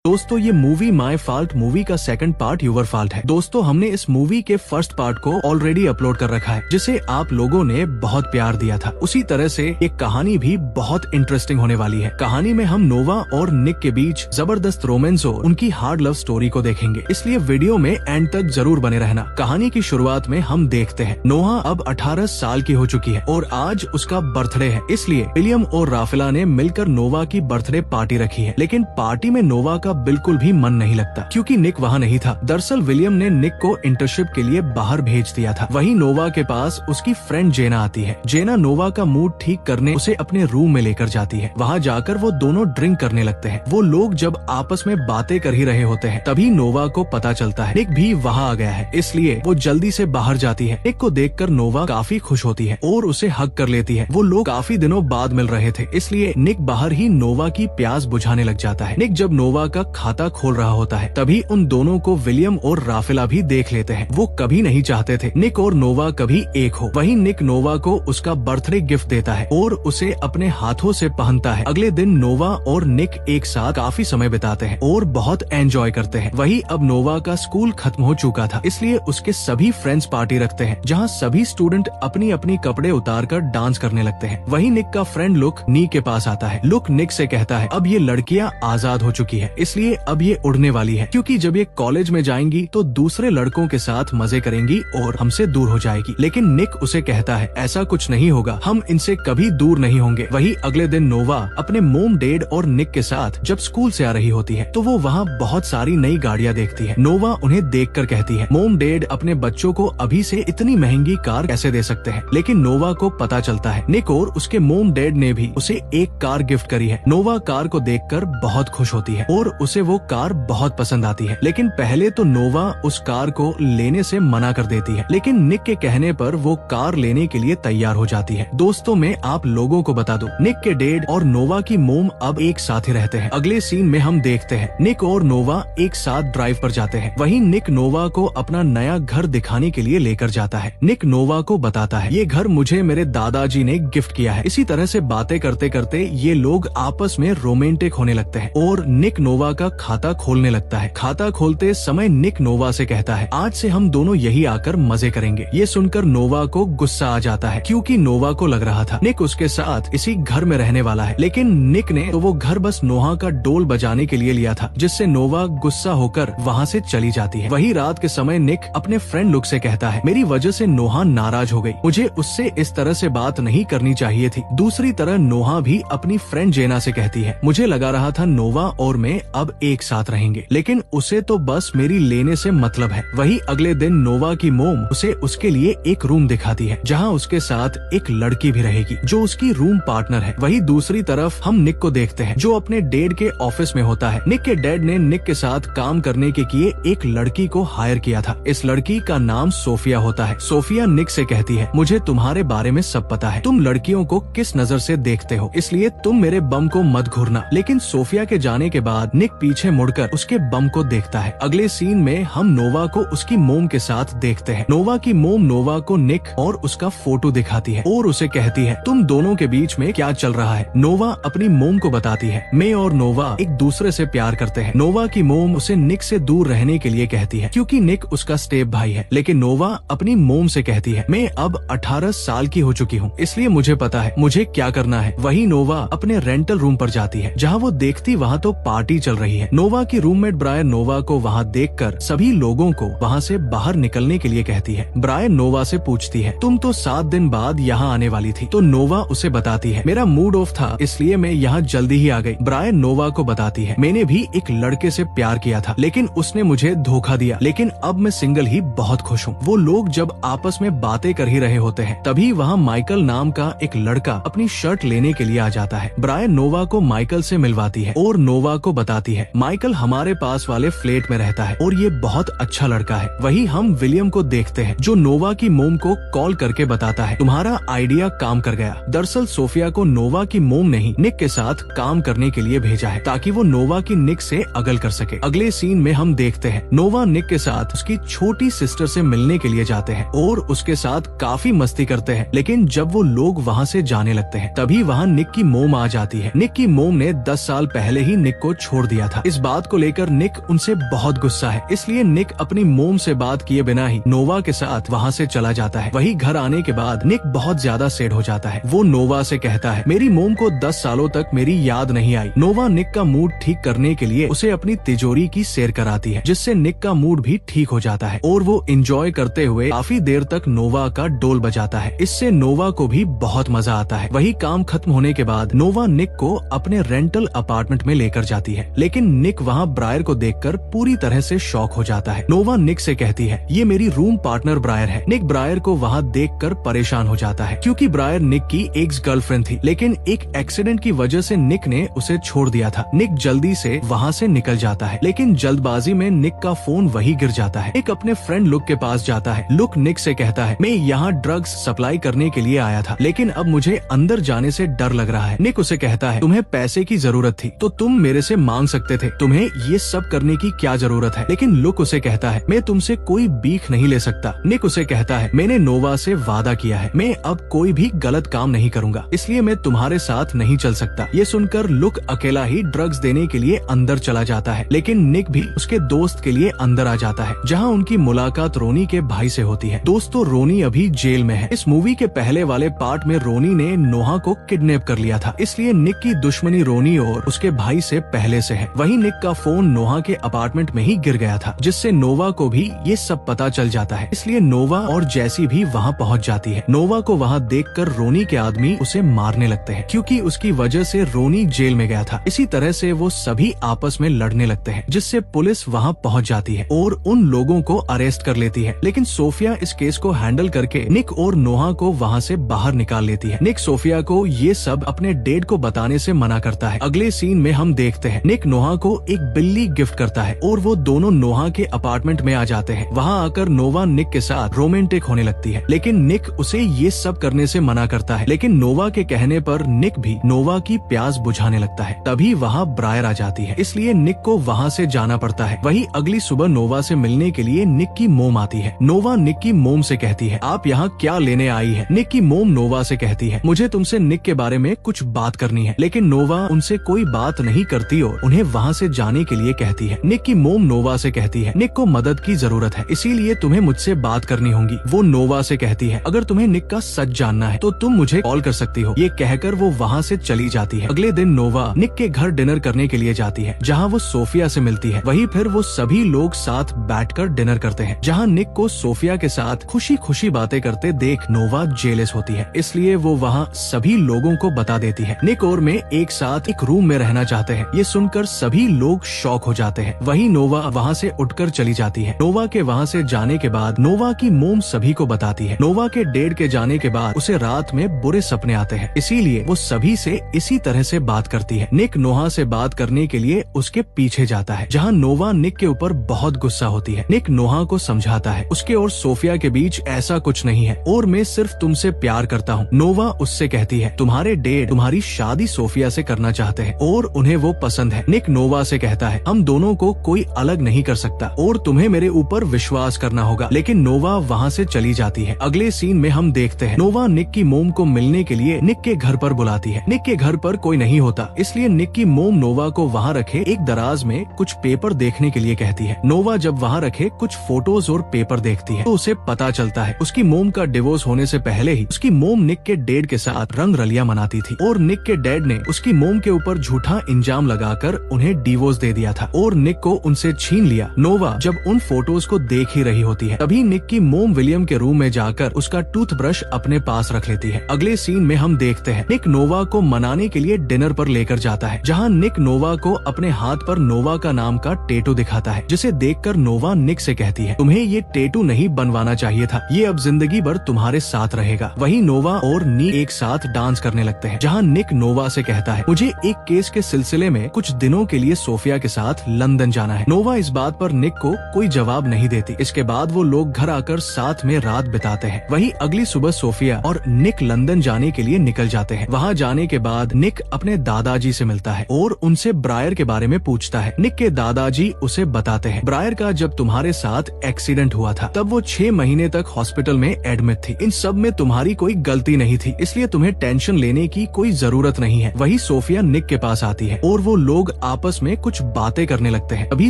दोस्तों ये movie my fault movie का सेकंड पार्ट यूवर फॉल्ट है। दोस्तों हमने इस मूवी के फर्स्ट पार्ट को ऑलरेडी अपलोड कर रखा है, जिसे आप लोगों ने बहुत प्यार दिया था। उसी तरह से एक कहानी भी बहुत इंटरेस्टिंग होने वाली है। कहानी में हम नोवा और निक के बीच जबरदस्त रोमांस और उनकी हार्ड लव स्टोरी को देखेंगे, इसलिए वीडियो में एंड तक जरूर बने रहना। कहानी की शुरुआत में हम देखते हैं नोहा अब 18 साल की हो चुकी है और आज उसका बर्थडे है, इसलिए विलियम और राफेला ने मिलकर नोवा की बर्थडे पार्टी रखी है। लेकिन पार्टी में नोवा का बिल्कुल भी मन नहीं लगता क्योंकि निक वहाँ नहीं था। दरअसल विलियम ने निक को इंटर्नशिप के लिए बाहर भेज दिया था। वहीं नोवा के पास उसकी फ्रेंड जेना आती है। जेना नोवा का मूड ठीक करने उसे अपने रूम में लेकर जाती है। वहाँ जाकर वो दोनों ड्रिंक करने लगते हैं। वो लोग जब आपस में बातें कर ही रहे होते हैं तभी नोवा को पता चलता है निक भी वहाँ आ गया है, इसलिए वो जल्दी से बाहर जाती है। निक को देखकर नोवा काफी खुश होती है और उसे हग कर लेती है। वो लोग काफी दिनों बाद मिल रहे थे, इसलिए निक बाहर ही नोवा की प्यास बुझाने लग जाता है। निक जब नोवा का खाता खोल रहा होता है तभी उन दोनों को विलियम और राफेला भी देख लेते हैं। वो कभी नहीं चाहते थे निक और नोवा कभी एक हो। वहीं निक नोवा को उसका बर्थडे गिफ्ट देता है और उसे अपने हाथों से पहनता है। अगले दिन नोवा और निक एक साथ काफी समय बिताते हैं और बहुत एंजॉय करते हैं। वहीं अब नोवा का स्कूल खत्म हो चुका था, इसलिए उसके सभी फ्रेंड्स पार्टी रखते हैं जहाँ सभी स्टूडेंट अपनी अपनी कपड़े उतार कर डांस करने लगते हैं। वहीं निक का फ्रेंड लुक नी के पास आता है। लुक निक से कहता है अब ये लड़कियाँ आजाद हो चुकी है, इसलिए अब ये उड़ने वाली है, क्योंकि जब ये कॉलेज में जाएंगी तो दूसरे लड़कों के साथ मजे करेंगी और हमसे दूर हो जाएगी। लेकिन निक उसे कहता है ऐसा कुछ नहीं होगा, हम इनसे कभी दूर नहीं होंगे। वही अगले दिन नोवा अपने मोम डैड और निक के साथ जब स्कूल से आ रही होती है तो वो वहाँ बहुत सारी नई गाड़ियाँ देखती है। नोवा उन्हें देखकर कहती है मोम डैड अपने बच्चों को अभी से इतनी महंगी कार कैसे दे सकते हैं। लेकिन नोवा को पता चलता है निक और उसके मोम डैड ने भी उसे एक कार गिफ्ट करी है। नोवा कार को देखकर बहुत खुश होती है और उसे वो कार बहुत पसंद आती है। लेकिन पहले तो नोवा उस कार को लेने से मना कर देती है, लेकिन निक के कहने पर वो कार लेने के लिए तैयार हो जाती है। दोस्तों मैं आप लोगों को बता दूं, निक के डैड और नोवा की मोम अब एक साथ ही रहते हैं। अगले सीन में हम देखते हैं निक और नोवा एक साथ ड्राइव पर जाते हैं। वहीं निक नोवा को अपना नया घर दिखाने के लिए लेकर जाता है। निक नोवा को बताता है ये घर मुझे मेरे दादाजी ने गिफ्ट किया है। इसी तरह से बातें करते करते ये लोग आपस में रोमांटिक होने लगते हैं और निक नोवा का खाता खोलने लगता है। खाता खोलते समय निक नोवा से कहता है आज से हम दोनों यही आकर मजे करेंगे। ये सुनकर नोवा को गुस्सा आ जाता है क्योंकि नोवा को लग रहा था निक उसके साथ इसी घर में रहने वाला है। लेकिन निक ने तो वो घर बस नोहा का डोल बजाने के लिए लिया था, जिससे नोवा गुस्सा होकर वहाँ से चली जाती है। वही रात के समय निक अपने फ्रेंड लुक से कहता है मेरी वजह से नोहा नाराज हो गई, मुझे उससे इस तरह से बात नहीं करनी चाहिए थी। दूसरी तरह नोहा भी अपनी फ्रेंड जेना से कहती है मुझे लगा रहा था नोवा और मैं अब एक साथ रहेंगे, लेकिन उसे तो बस मेरी लेने से मतलब है। वही अगले दिन नोवा की मोम उसे उसके लिए एक रूम दिखाती है जहाँ उसके साथ एक लड़की भी रहेगी जो उसकी रूम पार्टनर है। वही दूसरी तरफ हम निक को देखते हैं जो अपने डैड के ऑफिस में होता है। निक के डैड ने निक के साथ काम करने के लिए एक लड़की को हायर किया था। इस लड़की का नाम सोफिया होता है। सोफिया निक से कहती है मुझे तुम्हारे बारे में सब पता है, तुम लड़कियों को किस नजर से देखते हो, इसलिए तुम मेरे बम को मत घूरना। लेकिन सोफिया के जाने के बाद निक पीछे मुड़कर उसके बम को देखता है। अगले सीन में हम नोवा को उसकी मोम के साथ देखते हैं। नोवा की मोम नोवा को निक और उसका फोटो दिखाती है और उसे कहती है तुम दोनों के बीच में क्या चल रहा है। नोवा अपनी मोम को बताती है मैं और नोवा एक दूसरे से प्यार करते हैं। नोवा की मोम उसे निक से दूर रहने के लिए कहती है क्योंकि निक उसका स्टेप भाई है। लेकिन नोवा अपनी मोम से कहती है मैं अब 18 साल की हो चुकी हूँ, इसलिए मुझे पता है मुझे क्या करना है। वही नोवा अपने रेंटल रूम पर जाती है जहाँ वो देखती वहाँ तो पार्टी चल रही है। नोवा की रूममेट ब्रायन नोवा को वहाँ देखकर सभी लोगों को वहाँ से बाहर निकलने के लिए कहती है। ब्रायन नोवा से पूछती है तुम तो 7 दिन बाद यहाँ आने वाली थी। तो नोवा उसे बताती है मेरा मूड ऑफ था इसलिए मैं यहाँ जल्दी ही आ गई। ब्रायन नोवा को बताती है मैंने भी एक लड़के से प्यार किया था लेकिन उसने मुझे धोखा दिया, लेकिन अब मैं सिंगल ही बहुत खुश हूँ। वो लोग जब आपस में बातें कर ही रहे होते हैं तभी वहाँ माइकल नाम का एक लड़का अपनी शर्ट लेने के लिए आ जाता है। ब्रायन नोवा को माइकल से मिलवाती है और नोवा को बताती है माइकल हमारे पास वाले फ्लैट में रहता है और ये बहुत अच्छा लड़का है। वही हम विलियम को देखते हैं जो नोवा की मोम को कॉल करके बताता है तुम्हारा आइडिया काम कर गया। दरअसल सोफिया को नोवा की मोम ने ही निक के साथ काम करने के लिए भेजा है ताकि वो नोवा की निक से अगल कर सके। अगले सीन में हम देखते हैं नोवा निक के साथ उसकी छोटी सिस्टर से मिलने के लिए जाते हैं और उसके साथ काफी मस्ती करते हैं। लेकिन जब वो लोग वहाँ से जाने लगते हैं तभी वहाँ निक की मोम आ जाती है। निक की मोम ने 10 साल पहले ही निक को छोड़ दिया दिया था। इस बात को लेकर निक उनसे बहुत गुस्सा है, इसलिए निक अपनी मोम से बात किए बिना ही नोवा के साथ वहाँ से चला जाता है। वही घर आने के बाद निक बहुत ज्यादा सैड हो जाता है। वो नोवा से कहता है, मेरी मोम को 10 सालों तक मेरी याद नहीं आई। नोवा निक का मूड ठीक करने के लिए उसे अपनी तिजोरी की सैर कराती है, जिससे निक का मूड भी ठीक हो जाता है और वो एंजॉय करते हुए काफी देर तक नोवा का डोल बजाता है। इससे नोवा को भी बहुत मजा आता है। वही काम खत्म होने के बाद नोवा निक को अपने रेंटल अपार्टमेंट में लेकर जाती है, लेकिन निक वहाँ ब्रायर को देखकर पूरी तरह से शॉक हो जाता है। नोवा निक से कहती है, ये मेरी रूम पार्टनर ब्रायर है। निक ब्रायर को वहाँ देखकर परेशान हो जाता है, क्योंकि ब्रायर निक की एक्स गर्लफ्रेंड थी, लेकिन एक एक्सीडेंट की वजह से निक ने उसे छोड़ दिया था। निक जल्दी से वहाँ से निकल जाता है, लेकिन जल्दबाजी में निक का फोन वही गिर जाता है। निक अपने फ्रेंड लुक के पास जाता है। लुक निक से कहता है, मैं यहाँ ड्रग्स सप्लाई करने के लिए आया था, लेकिन अब मुझे अंदर जाने से डर लग रहा है। निक उसे कहता है, तुम्हें पैसे की जरूरत थी तो तुम मेरे से मांग सकते थे, तुम्हें ये सब करने की क्या जरूरत है। लेकिन लुक उसे कहता है, मैं तुमसे कोई भीख नहीं ले सकता। निक उसे कहता है, मैंने नोवा से वादा किया है, मैं अब कोई भी गलत काम नहीं करूंगा, इसलिए मैं तुम्हारे साथ नहीं चल सकता। ये सुनकर लुक अकेला ही ड्रग्स देने के लिए अंदर चला जाता है, लेकिन निक भी उसके दोस्त के लिए अंदर आ जाता है, जहाँ उनकी मुलाकात रोनी के भाई से होती है। दोस्तों, रोनी अभी जेल में है। इस मूवी के पहले वाले पार्ट में रोनी ने नोहा को किडनैप कर लिया था, इसलिए निक की दुश्मनी रोनी और उसके भाई से पहले से है। वहीं निक का फोन नोहा के अपार्टमेंट में ही गिर गया था, जिससे नोवा को भी ये सब पता चल जाता है, इसलिए नोवा और जैसी भी वहाँ पहुँच जाती है। नोवा को वहाँ देखकर रोनी के आदमी उसे मारने लगते हैं, क्योंकि उसकी वजह से रोनी जेल में गया था। इसी तरह से वो सभी आपस में लड़ने लगते हैं, जिससे पुलिस वहाँ पहुँच जाती है और उन लोगों को अरेस्ट कर लेती है। लेकिन सोफिया इस केस को हैंडल करके निक और नोहा को वहाँ से बाहर निकाल लेती है। निक सोफिया को ये सब अपने डेड को बताने से मना करता है। अगले सीन में हम देखते हैं निक नोहा को एक बिल्ली गिफ्ट करता है और वो दोनों नोहा के अपार्टमेंट में आ जाते हैं। वहाँ आकर नोवा निक के साथ रोमांटिक होने लगती है, लेकिन निक उसे ये सब करने से मना करता है। लेकिन नोवा के कहने पर निक भी नोवा की प्यास बुझाने लगता है। तभी वहाँ ब्रायर आ जाती है, इसलिए निक को वहाँ से जाना पड़ता है। वही अगली सुबह नोवा से मिलने के लिए निक की मोम आती है। नोवा निक की मोम से कहती है, आप यहाँ क्या लेने आई है। निक की मोम नोवा से कहती है, मुझे तुमसे निक के बारे में कुछ बात करनी है, लेकिन नोवा उनसे कोई बात नहीं करती और उन्हें वहाँ से जाने के लिए कहती है। निक की मोम नोवा से कहती है, निक को मदद की जरूरत है, इसीलिए तुम्हें मुझसे बात करनी होगी। वो नोवा से कहती है, अगर तुम्हें निक का सच जानना है तो तुम मुझे कॉल कर सकती हो। ये कहकर वो वहाँ से चली जाती है। अगले दिन नोवा निक के घर डिनर करने के लिए जाती है, जहाँ वो सोफिया से मिलती है। वहीं फिर वो सभी लोग साथ बैठकर डिनर करते हैं, जहाँ निक को सोफिया के साथ खुशी खुशी बातें करते देख नोवा जेलस होती है, इसलिए वो वहाँ सभी लोगों को बता देती है निक और मैं एक साथ एक रूम में रहना चाहते हैं। ये सुनकर सभी लोग शॉक हो जाते हैं। वहीं नोवा वहाँ से उठकर चली जाती है। नोवा के वहाँ से जाने के बाद नोवा की मोम सभी को बताती है। नोवा के डेड के जाने के बाद उसे रात में बुरे सपने आते हैं, इसीलिए वो सभी से इसी तरह से बात करती है। निक नोहा से बात करने के लिए उसके पीछे जाता है, जहाँ नोवा निक के ऊपर बहुत गुस्सा होती है। निक नोहा को समझाता है उसके और सोफिया के बीच ऐसा कुछ नहीं है और मैं सिर्फ तुमसे प्यार करता हूँ। नोवा उससे कहती है, तुम्हारे डेड तुम्हारी शादी सोफिया से करना चाहते हैं और उन्हें वो पसंद है। निक नोवा से कहता है, हम दोनों को कोई अलग नहीं कर सकता और तुम्हें मेरे ऊपर विश्वास करना होगा। लेकिन नोवा वहाँ से चली जाती है। अगले सीन में हम देखते हैं नोवा निक की मोम को मिलने के लिए निक के घर पर बुलाती है। निक के घर पर कोई नहीं होता, इसलिए निक की मोम नोवा को वहाँ रखे एक दराज में कुछ पेपर देखने के लिए कहती है। नोवा जब वहाँ रखे कुछ फोटोज और पेपर देखती है तो उसे पता चलता है उसकी मोम का डिवोर्स होने से पहले ही उसकी मोम निक के डेड के साथ रंग रलियां मनाती थी और निक के डैड ने उसकी मोम के ऊपर झूठा इंजाम लगाकर उन्हें डिवोर्स दे दिया था और निक को उनसे छीन लिया। नोवा जब उन फोटोज को देख ही रही होती है, तभी निक की मोम विलियम के रूम में जाकर उसका टूथब्रश अपने पास रख लेती है। अगले सीन में हम देखते हैं निक नोवा को मनाने के लिए डिनर पर लेकर जाता है, जहाँ निक नोवा को अपने हाथ पर नोवा का नाम का टैटू दिखाता है, जिसे देखकर नोवा निक से कहती है, तुम्हें ये टैटू नहीं बनवाना चाहिए था, ये अब जिंदगी भर तुम्हारे साथ रहेगा। वहीं नोवा और नी एक साथ डांस करने लगते हैं, जहाँ निक नोवा से कहता है, मुझे एक केस के सिलसिले में कुछ दिनों के लिए सोफिया के साथ लंदन जाना है। नोवा इस बात पर निक को कोई जवाब नहीं देती। इसके बाद वो लोग घर आकर साथ में रात बिताते हैं। वहीं अगली सुबह सोफिया और निक लंदन जाने के लिए निकल जाते हैं। वहाँ जाने के बाद निक अपने दादाजी से मिलता है और उनसे ब्रायर के बारे में पूछता है। निक के दादाजी उसे बताते हैं, ब्रायर का जब तुम्हारे साथ एक्सीडेंट हुआ था तब वो 6 महीने तक हॉस्पिटल में एडमिट थी। इन सब में तुम्हारी कोई गलती नहीं थी, इसलिए तुम्हें टेंशन लेने की कोई जरूरत नहीं है। वही सोफिया निक के पास आती है और वो लोग आपस में कुछ बातें करने लगते हैं। अभी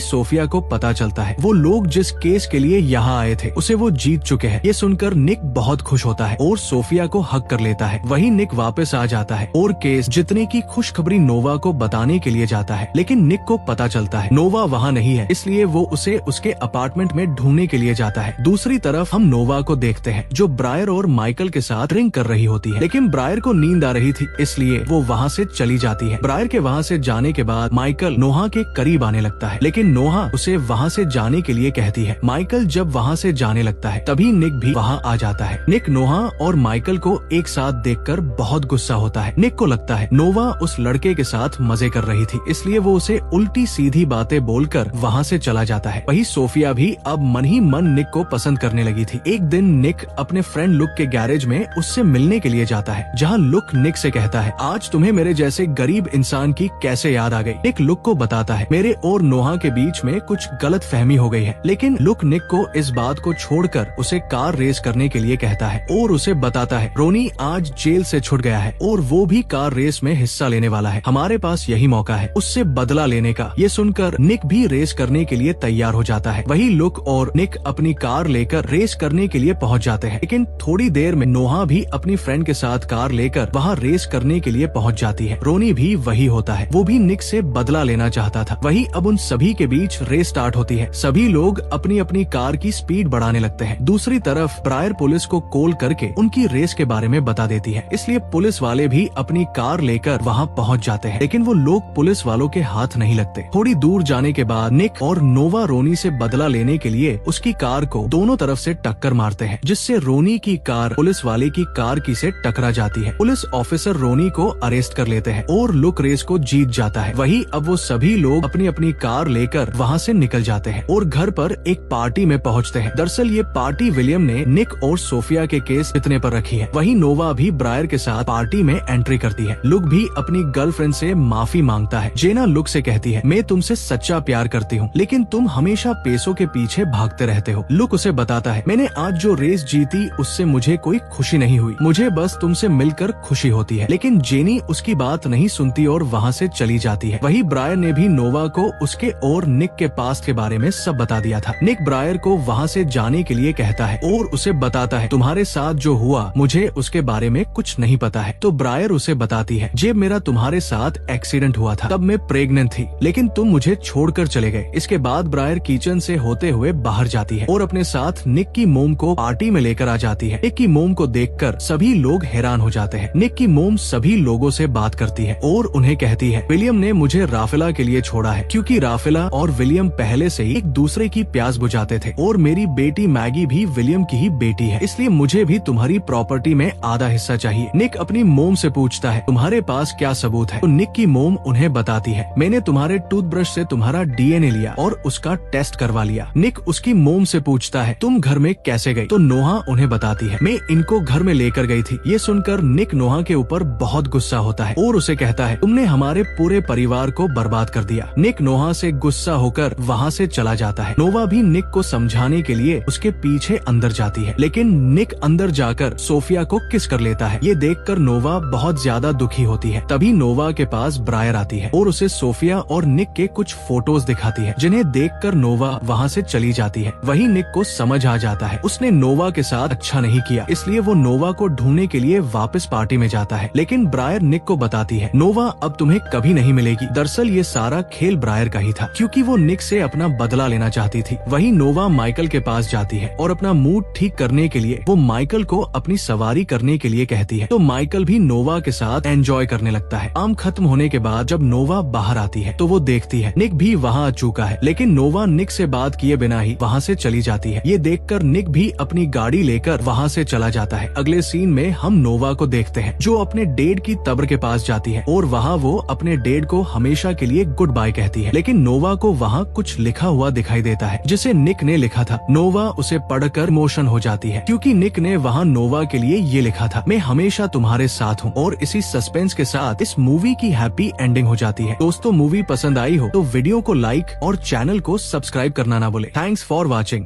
सोफिया को पता चलता है वो लोग जिस केस के लिए यहाँ आए थे उसे वो जीत चुके हैं। ये सुनकर निक बहुत खुश होता है और सोफिया को हक कर लेता है। वही निक वापस आ जाता है और केस जीतने की खुशखबरी नोवा को बताने के लिए जाता है, लेकिन निक को पता चलता है नोवा वहाँ नहीं है, इसलिए वो उसे उसके अपार्टमेंट में ढूंढने के लिए जाता है। दूसरी तरफ हम नोवा को देखते हैं जो ब्रायर और माइकल के साथ ड्रिंक कर रही होती है, लेकिन ब्रायर को नींद आ रही थी इसलिए वो वहाँ से चली जाती है। ब्रायर के वहाँ से जाने के बाद माइकल नोहा के करीब आने लगता है, लेकिन नोहा उसे वहाँ से जाने के लिए कहती है। माइकल जब वहाँ से जाने लगता है तभी निक भी वहाँ आ जाता है। निक नोहा और माइकल को एक साथ देखकर बहुत गुस्सा होता है। निक को लगता है नोवा उस लड़के के साथ मजे कर रही थी, इसलिए वो उसे उल्टी सीधी बातें बोलकर वहाँ से चला जाता है। वही सोफिया भी अब मन ही मन निक को पसंद करने लगी थी। एक दिन निक अपने फ्रेंड लुक के गैरेज में उससे मिलने के लिए जाता है, जहाँ लुक निक से कहता है आज तुम्हें मेरे जैसे गरीब इंसान की कैसे याद आ गई। निक लुक को बताता है मेरे और नोहा के बीच में कुछ गलत फहमी हो गई है, लेकिन लुक निक को इस बात को छोड़कर उसे कार रेस करने के लिए कहता है और उसे बताता है रोनी आज जेल से छूट गया है और वो भी कार रेस में हिस्सा लेने वाला है। हमारे पास यही मौका है उससे बदला लेने का। ये सुनकर निक भी रेस करने के लिए तैयार हो जाता है। वही लुक और निक अपनी कार लेकर रेस करने के लिए पहुंच जाते हैं, लेकिन थोड़ी देर में नोहा भी अपनी फ्रेंड के साथ कार लेकर वहाँ रेस करने के लिए पहुंच जाती है। रोनी भी वही होता है, वो भी निक से बदला लेना चाहता था। वही अब उन सभी के बीच रेस स्टार्ट होती है। सभी लोग अपनी अपनी कार की स्पीड बढ़ाने लगते हैं। दूसरी तरफ ब्रायर पुलिस को कॉल करके उनकी रेस के बारे में बता देती है, इसलिए पुलिस वाले भी अपनी कार लेकर वहाँ पहुँच जाते हैं, लेकिन वो लोग पुलिस वालों के हाथ नहीं लगते। थोड़ी दूर जाने के बाद निक और नोवा रोनी से बदला लेने के लिए उसकी कार को दोनों तरफ से टक्कर मारते हैं, जिससे रोनी की कार पुलिस वाले की कार की से टकरा जाती है। पुलिस ऑफिसर रोनी को अरेस्ट कर लेते हैं और लुक रेस को जीत जाता है। वही अब वो सभी लोग अपनी अपनी कार लेकर वहाँ से निकल जाते हैं और घर पर एक पार्टी में पहुँचते हैं। दरअसल ये पार्टी विलियम ने निक और सोफिया के केस जीतने पर रखी है। वही नोवा भी ब्रायर के साथ पार्टी में एंट्री करती है। लुक भी अपनी गर्लफ्रेंड से माफी मांगता है। जेना लुक से कहती है मैं तुमसे सच्चा प्यार करती हूँ, लेकिन तुम हमेशा पैसों के पीछे भागते रहते हो। लुक उसे बताता है मैंने आज जो रेस जीती उससे मुझे कोई खुशी नहीं हुई, मुझे बस तुमसे मिलकर खुशी होती है। लेकिन जेनी उसकी बात नहीं सुनती और वहाँ से चली जाती है। वही ब्रायर ने भी नोवा को उसके और निक के पास्ट के बारे में सब बता दिया था। निक ब्रायर को वहाँ से जाने के लिए कहता है और उसे बताता है तुम्हारे साथ जो हुआ मुझे उसके बारे में कुछ नहीं पता है। तो ब्रायर उसे बताती है जब मेरा तुम्हारे साथ एक्सीडेंट हुआ था तब मैं प्रेग्नेंट थी, लेकिन तुम मुझे छोड़कर चले गए। इसके बाद ब्रायर किचन से होते हुए बाहर जाती है और अपने साथ निक की मोम को पार्टी में लेकर आ जाती है। निक की मोम को देखकर सभी लोग हैरान हो जाते हैं। निक की मोम सभी लोगों से बात करती है और उन्हें कहती है विलियम ने मुझे राफेला के लिए छोड़ा है, क्योंकि राफेला और विलियम पहले से ही एक दूसरे की प्यास बुझाते थे और मेरी बेटी मैगी भी विलियम की ही बेटी है, इसलिए मुझे भी तुम्हारी प्रॉपर्टी में आधा हिस्सा चाहिए। निक अपनी मोम से पूछता है तुम्हारे पास क्या सबूत है? तो निक की मोम उन्हें बताती है मैंने तुम्हारे टूथब्रश से तुम्हारा डीएनए लिया और उसका टेस्ट करवा लिया। निक उसकी मोम से पूछता है तुम घर में कैसे गई? तो नोहा उन्हें बताती है मैं इनको घर में लेकर गई थी। ये सुनकर निक नोहा के ऊपर बहुत गुस्सा होता है और उसे कहता है तुमने हमारे पूरे परिवार को बर्बाद कर दिया। निक नोहा से गुस्सा होकर वहाँ से चला जाता है। नोवा भी निक को समझाने के लिए उसके पीछे अंदर जाती है, लेकिन निक अंदर जाकर सोफिया को किस कर लेता है। ये देखकर नोवा बहुत ज्यादा दुखी होती है। तभी नोवा के पास ब्रायर आती है और उसे सोफिया और निक के कुछ फोटोज दिखाती है, जिन्हें देखकर नोवा वहाँ से चली जाती है। वही निक को समझ आ जाता है उसने नोवा के साथ अच्छा नहीं किया, इसलिए वो नोवा को ढूंढने के लिए वापस पार्टी में जाता है। लेकिन ब्रायर निक को बताती है नोवा अब तुम्हें कभी नहीं मिलेगी। दरअसल ये सारा खेल ब्रायर का ही था, क्योंकि वो निक से अपना बदला लेना चाहती थी। वही नोवा माइकल के पास जाती है और अपना मूड ठीक करने के लिए वो माइकल को अपनी सवारी करने के लिए कहती है। तो माइकल भी नोवा के साथ एंजॉय करने लगता है। काम खत्म होने के बाद जब नोवा बाहर आती है तो वो देखती है निक भी वहाँ आ चुका है, लेकिन नोवा निक से बात किए बिना ही वहाँ से चली जाती है। ये देखकर निक भी अपनी गाड़ी लेकर वहाँ से चला जाता है। अगले सीन में हम नोवा को देखते हैं जो अपने डेड की कब्र के पास जाती है और वहाँ वो अपने डेड को हमेशा के लिए गुड बाय कहती है। लेकिन नोवा को वहाँ कुछ लिखा हुआ दिखाई देता है जिसे निक ने लिखा था। नोवा उसे पढ़कर इमोशन हो जाती है, क्योंकि निक ने वहाँ नोवा के लिए ये लिखा था मैं हमेशा तुम्हारे साथ हूँ। और इसी सस्पेंस के साथ इस मूवी की हैप्पी एंडिंग हो जाती है। दोस्तों मूवी पसंद आई हो तो वीडियो को लाइक और चैनल को सब्सक्राइब करना ना भूले। Thanks for watching.